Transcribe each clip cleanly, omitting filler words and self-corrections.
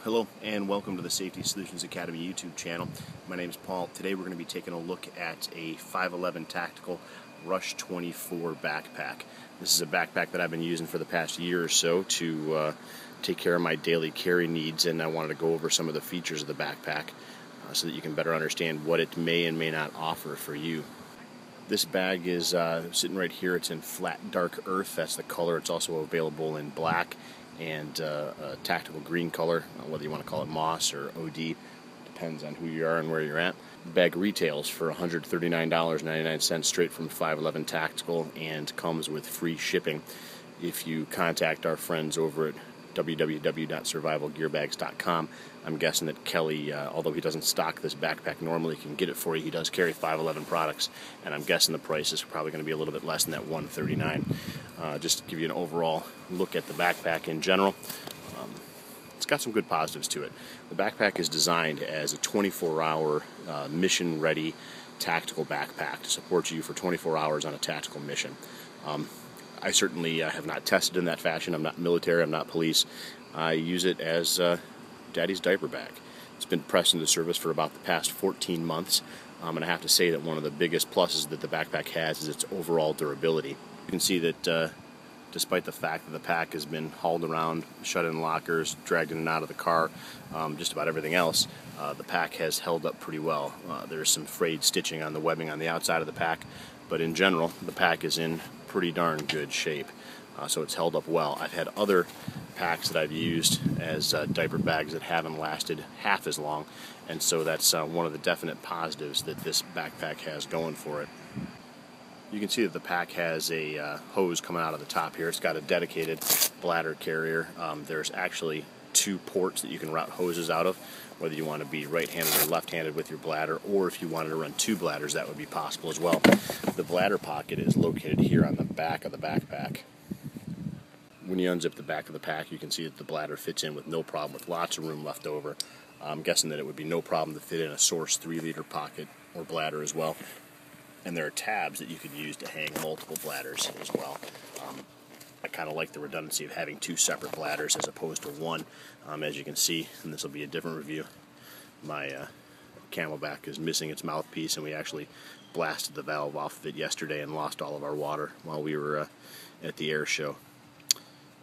Hello and welcome to the Safety Solutions Academy YouTube channel. My name is Paul. Today we're going to be taking a look at a 511 Tactical Rush 24 backpack. This is a backpack that I've been using for the past year or so to take care of my daily carry needs, and I wanted to go over some of the features of the backpack so that you can better understand what it may and may not offer for you. This bag is sitting right here. It's in flat dark earth. That's the color. It's also available in black and a tactical green color, whether you want to call it moss or OD, depends on who you are and where you're at. The bag retails for $139.99 straight from 511 Tactical and comes with free shipping if you contact our friends over at www.survivalgearbags.com. I'm guessing that Kelly, although he doesn't stock this backpack normally, can get it for you. He does carry 511 products, and I'm guessing the price is probably going to be a little bit less than that $139. Just to give you an overall look at the backpack in general, it's got some good positives to it. The backpack is designed as a 24-hour mission-ready tactical backpack to support you for 24 hours on a tactical mission. I certainly have not tested in that fashion. I'm not military, I'm not police. I use it as Daddy's diaper bag. It's been pressed into service for about the past 14 months, and I have to say that one of the biggest pluses that the backpack has is its overall durability. You can see that despite the fact that the pack has been hauled around, shut in lockers, dragged in and out of the car, just about everything else, the pack has held up pretty well. There's some frayed stitching on the webbing on the outside of the pack, but in general, the pack is in pretty darn good shape. So it's held up well. I've had other packs that I've used as diaper bags that haven't lasted half as long, and so that's one of the definite positives that this backpack has going for it. You can see that the pack has a hose coming out of the top here. It's got a dedicated bladder carrier. There's actually two ports that you can route hoses out of, whether you want to be right-handed or left-handed with your bladder, or if you wanted to run two bladders, that would be possible as well. The bladder pocket is located here on the back of the backpack. When you unzip the back of the pack, you can see that the bladder fits in with no problem, with lots of room left over. I'm guessing that it would be no problem to fit in a Source 3-liter pocket or bladder as well. And there are tabs that you could use to hang multiple bladders as well. I kind of like the redundancy of having two separate bladders as opposed to one. As you can see, and this will be a different review, my Camelback is missing its mouthpiece, and we actually blasted the valve off of it yesterday and lost all of our water while we were at the air show.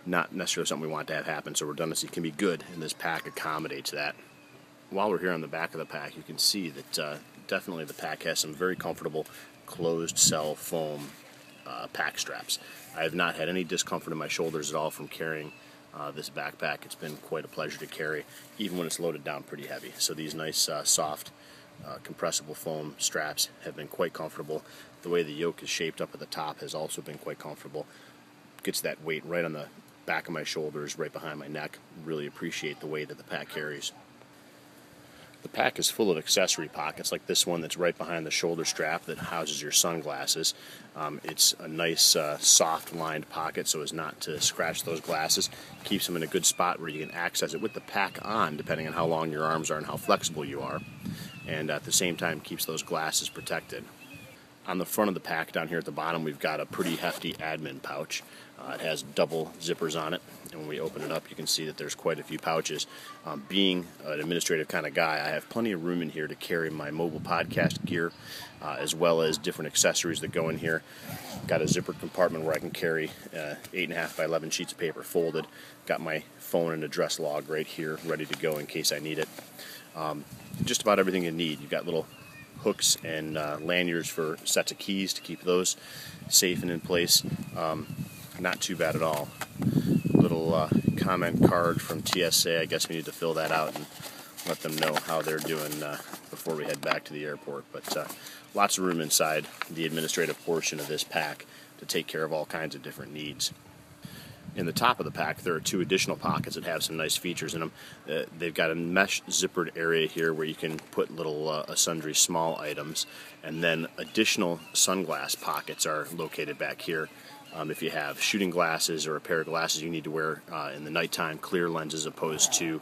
Not necessarily something we want to have happen, so redundancy can be good, and this pack accommodates that. While we're here on the back of the pack, you can see that definitely the pack has some very comfortable closed cell foam pack straps. I have not had any discomfort in my shoulders at all from carrying this backpack. It's been quite a pleasure to carry, even when it's loaded down pretty heavy. So these nice soft compressible foam straps have been quite comfortable. The way the yoke is shaped up at the top has also been quite comfortable. Gets that weight right on the back of my shoulders, right behind my neck. Really appreciate the weight that the pack carries. The pack is full of accessory pockets, like this one that's right behind the shoulder strap that houses your sunglasses. It's a nice soft lined pocket so as not to scratch those glasses. Keeps them in a good spot where you can access it with the pack on, depending on how long your arms are and how flexible you are. And at the same time keeps those glasses protected. On the front of the pack down here at the bottom, we've got a pretty hefty admin pouch. It has double zippers on it, and when we open it up you can see that there's quite a few pouches. Being an administrative kind of guy, I have plenty of room in here to carry my mobile podcast gear, as well as different accessories that go in here. Got a zippered compartment where I can carry 8.5 by 11 sheets of paper folded. Got my phone and address log right here ready to go in case I need it. Just about everything you need. You've got little hooks and lanyards for sets of keys to keep those safe and in place. Not too bad at all. Little comment card from TSA. I guess we need to fill that out and let them know how they're doing before we head back to the airport. But lots of room inside the administrative portion of this pack to take care of all kinds of different needs. In the top of the pack, there are two additional pockets that have some nice features in them. They've got a mesh zippered area here where you can put little sundry small items, and then additional sunglass pockets are located back here. If you have shooting glasses or a pair of glasses you need to wear in the nighttime, clear lenses opposed to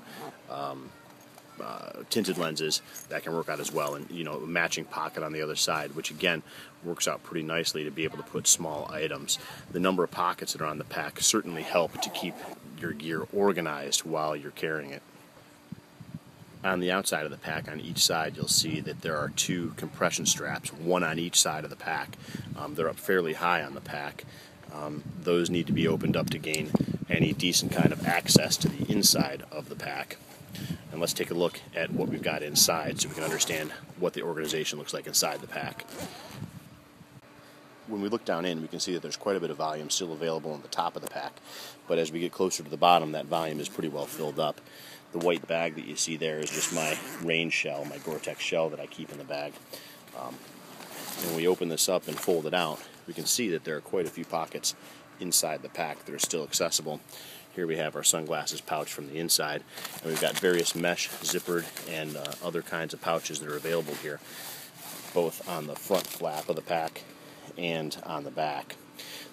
tinted lenses, that can work out as well. And a matching pocket on the other side, which again works out pretty nicely to be able to put small items. The number of pockets that are on the pack certainly help to keep your gear organized while you're carrying it. On the outside of the pack, on each side, you'll see that there are two compression straps, one on each side of the pack. They're up fairly high on the pack. Those need to be opened up to gain any decent kind of access to the inside of the pack. And let's take a look at what we've got inside so we can understand what the organization looks like inside the pack. When we look down in, we can see that there's quite a bit of volume still available on the top of the pack, but as we get closer to the bottom, that volume is pretty well filled up. The white bag that you see there is just my rain shell, my Gore-Tex shell that I keep in the bag. When we open this up and fold it out, we can see that there are quite a few pockets inside the pack that are still accessible. Here we have our sunglasses pouch from the inside, and we've got various mesh, zippered, and other kinds of pouches that are available here, both on the front flap of the pack and on the back.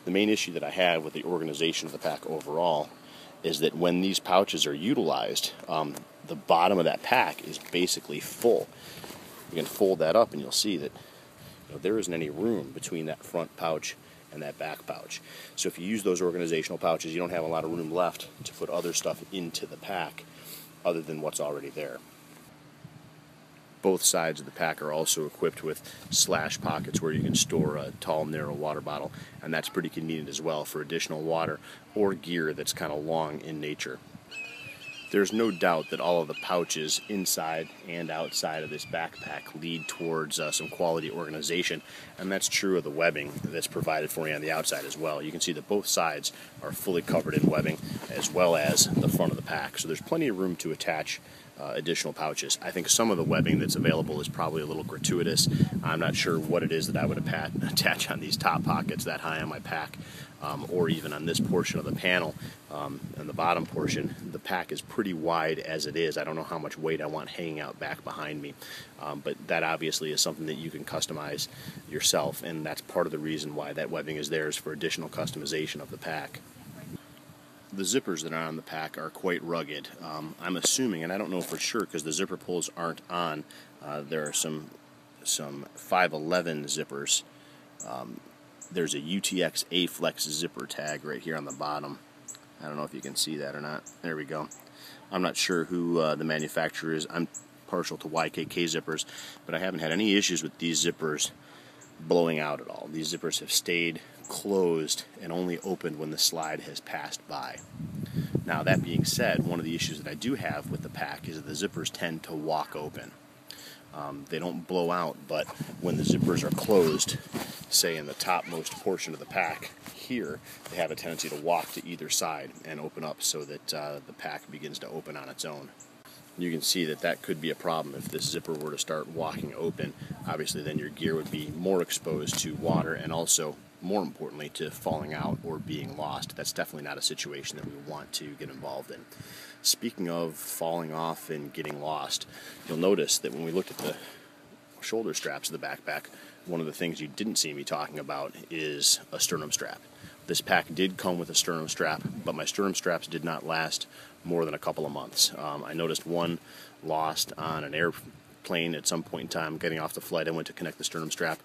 The main issue that I have with the organization of the pack overall is that when these pouches are utilized, the bottom of that pack is basically full. You can fold that up and you'll see that there isn't any room between that front pouch and that back pouch. So if you use those organizational pouches, you don't have a lot of room left to put other stuff into the pack other than what's already there. Both sides of the pack are also equipped with slash pockets where you can store a tall, narrow water bottle, and that's pretty convenient as well for additional water or gear that's kind of long in nature. There's no doubt that all of the pouches inside and outside of this backpack lead towards some quality organization, and that's true of the webbing that's provided for you on the outside as well. You can see that both sides are fully covered in webbing as well as the front of the pack, so there's plenty of room to attach additional pouches. I think some of the webbing that's available is probably a little gratuitous. I'm not sure what it is that I would attach on these top pockets that high on my pack, or even on this portion of the panel. And the bottom portion, the pack is pretty wide as it is. I don't know how much weight I want hanging out back behind me, but that obviously is something that you can customize yourself, and that's part of the reason why that webbing is there, is for additional customization of the pack. The zippers that are on the pack are quite rugged. I'm assuming, and I don't know for sure because the zipper pulls aren't on, there are some 511 zippers. There's a UTX A-Flex zipper tag right here on the bottom. I don't know if you can see that or not. There we go. I'm not sure who the manufacturer is. I'm partial to YKK zippers, but I haven't had any issues with these zippers blowing out at all. These zippers have stayed closed and only opened when the slide has passed by. Now, that being said, one of the issues that I do have with the pack is that the zippers tend to walk open. They don't blow out, but when the zippers are closed, say in the topmost portion of the pack here, they have a tendency to walk to either side and open up so that the pack begins to open on its own. You can see that that could be a problem if this zipper were to start walking open. Obviously, then your gear would be more exposed to water and also, more importantly, to falling out or being lost. That's definitely not a situation that we want to get involved in. Speaking of falling off and getting lost, you'll notice that when we looked at the shoulder straps of the backpack, one of the things you didn't see me talking about is a sternum strap. This pack did come with a sternum strap, but my sternum straps did not last more than a couple of months. I noticed one lost on an airplane at some point in time. Getting off the flight, I went to connect the sternum strap.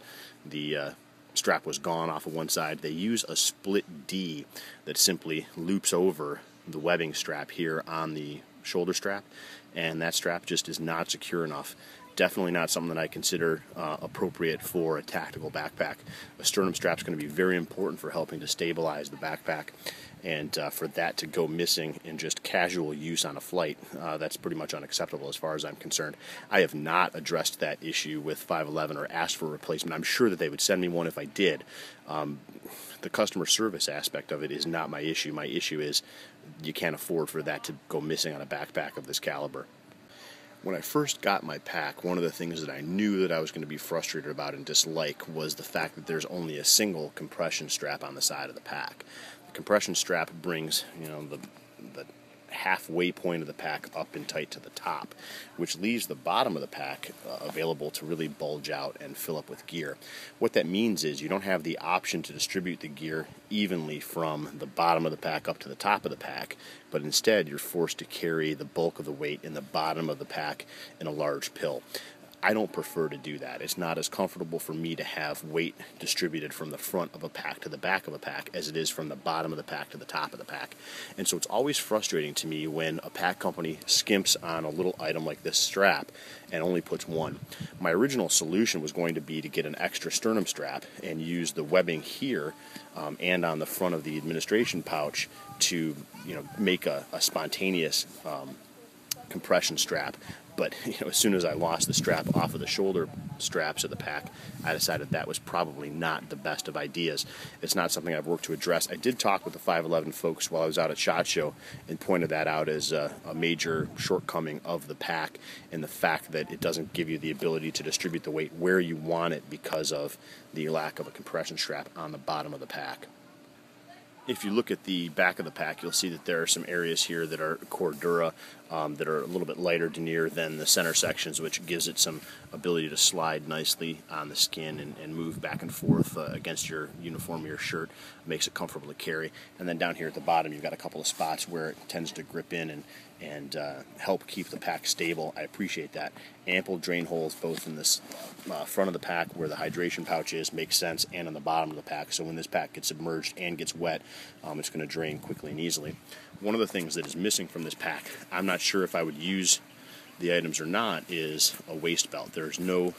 The strap was gone off of one side. They use a split D that simply loops over the webbing strap here on the shoulder strap, and that strap just is not secure enough. Definitely not something that I consider appropriate for a tactical backpack. A sternum strap is going to be very important for helping to stabilize the backpack, and for that to go missing in just casual use on a flight, that's pretty much unacceptable as far as I'm concerned. I have not addressed that issue with 511 or asked for a replacement. I'm sure that they would send me one if I did. The customer service aspect of it is not my issue. My issue is you can't afford for that to go missing on a backpack of this caliber. When I first got my pack, one of the things that I knew that I was going to be frustrated about and dislike was the fact that there's only a single compression strap on the side of the pack. The compression strap brings, the halfway point of the pack up and tight to the top, which leaves the bottom of the pack available to really bulge out and fill up with gear. What that means is you don't have the option to distribute the gear evenly from the bottom of the pack up to the top of the pack, but instead you're forced to carry the bulk of the weight in the bottom of the pack in a large pill. I don't prefer to do that. It's not as comfortable for me to have weight distributed from the front of a pack to the back of a pack as it is from the bottom of the pack to the top of the pack. And so it's always frustrating to me when a pack company skimps on a little item like this strap and only puts one. My original solution was going to be to get an extra sternum strap and use the webbing here and on the front of the administration pouch to, make a spontaneous compression strap. But as soon as I lost the strap off of the shoulder straps of the pack, I decided that was probably not the best of ideas. It's not something I've worked to address. I did talk with the 511 folks while I was out at SHOT Show and pointed that out as a major shortcoming of the pack, and the fact that it doesn't give you the ability to distribute the weight where you want it because of the lack of a compression strap on the bottom of the pack. If you look at the back of the pack, you'll see that there are some areas here that are Cordura that are a little bit lighter denier than the center sections, which gives it some ability to slide nicely on the skin and move back and forth against your uniform or your shirt. Makes it comfortable to carry. And then down here at the bottom, you've got a couple of spots where it tends to grip in and help keep the pack stable. I appreciate that. Ample drain holes both in this front of the pack where the hydration pouch is, makes sense, and on the bottom of the pack. So when this pack gets submerged and gets wet, it's going to drain quickly and easily. One of the things that is missing from this pack, I'm not sure if I would use the items or not, is a waist belt. There's no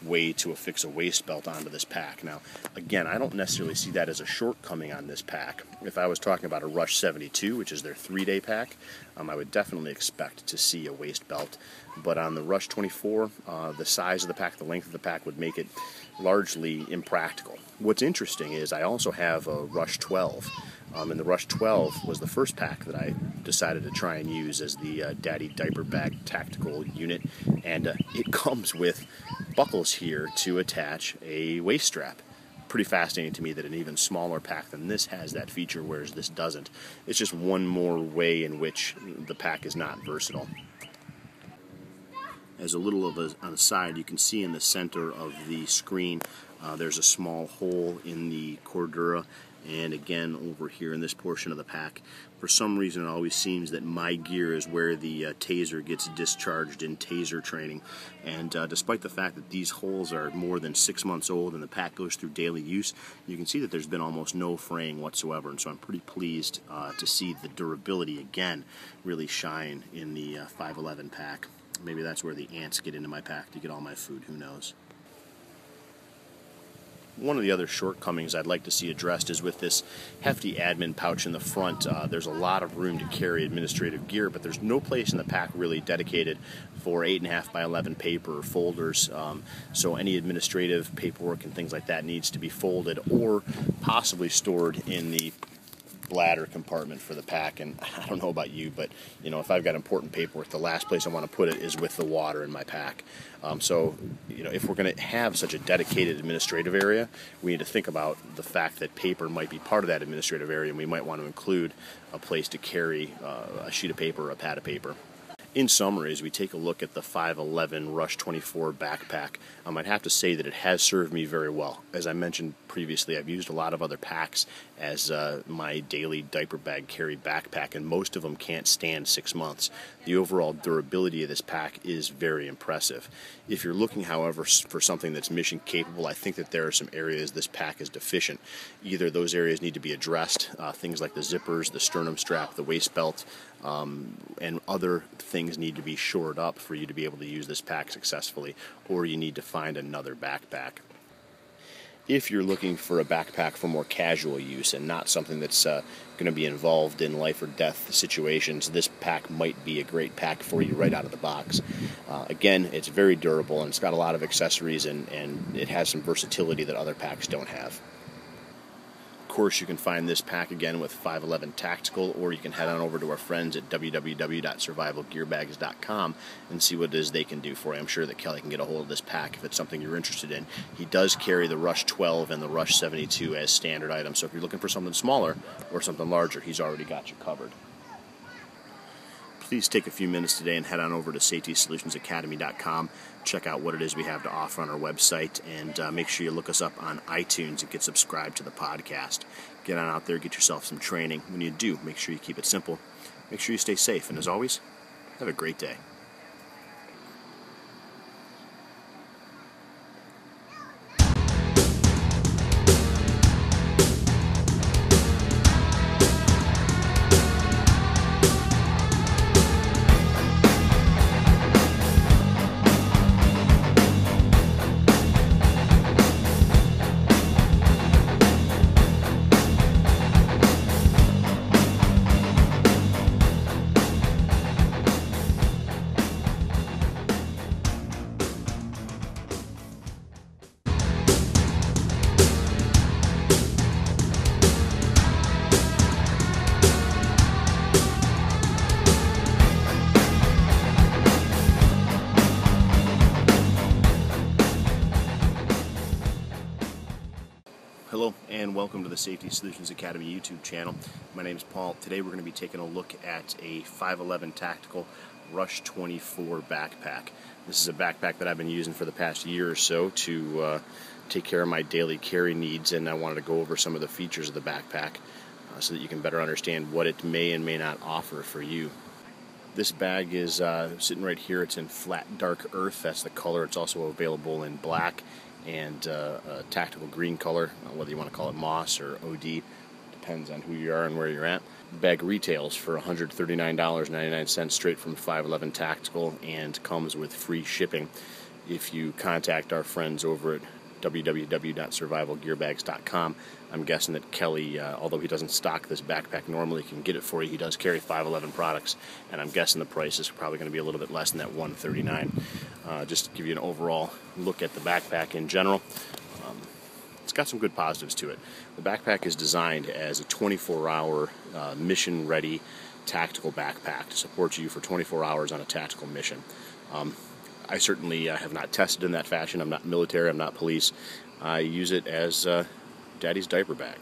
way to affix a waist belt onto this pack. Now, again, I don't necessarily see that as a shortcoming on this pack. If I was talking about a Rush 72, which is their 3-day pack, I would definitely expect to see a waist belt. But on the Rush 24, the size of the pack, the length of the pack would make it largely impractical. What's interesting is I also have a Rush 12. And the Rush 12 was the first pack that I decided to try and use as the Daddy Diaper Bag tactical unit, and it comes with buckles here to attach a waist strap. Pretty fascinating to me that an even smaller pack than this has that feature, whereas this doesn't. It's just one more way in which the pack is not versatile. As a little of an aside, you can see in the center of the screen there's a small hole in the Cordura, and again over here in this portion of the pack, for some reason it always seems that my gear is where the taser gets discharged in taser training. And despite the fact that these holes are more than 6 months old and the pack goes through daily use, you can see that there's been almost no fraying whatsoever, and so I'm pretty pleased to see the durability again really shine in the 511 pack. Maybe that's where the ants get into my pack to get all my food, who knows. One of the other shortcomings I'd like to see addressed is with this hefty admin pouch in the front. There's a lot of room to carry administrative gear, but there's no place in the pack really dedicated for 8.5 by 11 paper or folders. So any administrative paperwork and things like that needs to be folded or possibly stored in the bladder compartment for the pack. And I don't know about you, but if I've got important paperwork, the last place I want to put it is with the water in my pack. So if we're going to have such a dedicated administrative area, we need to think about the fact that paper might be part of that administrative area, and we might want to include a place to carry a sheet of paper or a pad of paper. In summary, as we take a look at the 511 Rush 24 backpack, I'd have to say that it has served me very well. As I mentioned previously, I've used a lot of other packs as my daily diaper bag carry backpack, and most of them can't stand 6 months. The overall durability of this pack is very impressive. If you're looking, however, for something that's mission capable, I think that there are some areas this pack is deficient. Either those areas need to be addressed, things like the zippers, the sternum strap, the waist belt, and other things need to be shored up for you to be able to use this pack successfully, or you need to find another backpack. If you're looking for a backpack for more casual use and not something that's going to be involved in life or death situations, this pack might be a great pack for you right out of the box. Again, it's very durable and it's got a lot of accessories, and it has some versatility that other packs don't have. Of course, you can find this pack again with 511 Tactical, or you can head on over to our friends at www.survivalgearbags.com and see what it is they can do for you. I'm sure that Kelly can get a hold of this pack if it's something you're interested in. He does carry the Rush 12 and the Rush 72 as standard items, so if you're looking for something smaller or something larger, he's already got you covered. Please take a few minutes today and head on over to SafetySolutionsAcademy.com. Check out what it is we have to offer on our website, and make sure you look us up on iTunes and get subscribed to the podcast. Get on out there, get yourself some training. When you do, make sure you keep it simple. Make sure you stay safe, and as always, have a great day. and welcome to the Safety Solutions Academy YouTube channel. My name is Paul. Today we're going to be taking a look at a 511 Tactical Rush 24 backpack. This is a backpack that I've been using for the past year or so to take care of my daily carry needs, and I wanted to go over some of the features of the backpack so that you can better understand what it may and may not offer for you. This bag is sitting right here. It's in flat dark earth. That's the color. It's also available in black and a tactical green color, whether you want to call it moss or OD. Depends on who you are and where you're at. The bag retails for $139.99 straight from 511 Tactical and comes with free shipping if you contact our friends over at www.survivalgearbags.com. I'm guessing that Kelly, although he doesn't stock this backpack normally, can get it for you. He does carry 511 products, and I'm guessing the price is probably going to be a little bit less than that $139. Just to give you an overall look at the backpack in general, it's got some good positives to it. The backpack is designed as a 24-hour mission-ready tactical backpack to support you for 24 hours on a tactical mission. I certainly have not tested in that fashion. I'm not military, I'm not police. I use it as Daddy's diaper bag.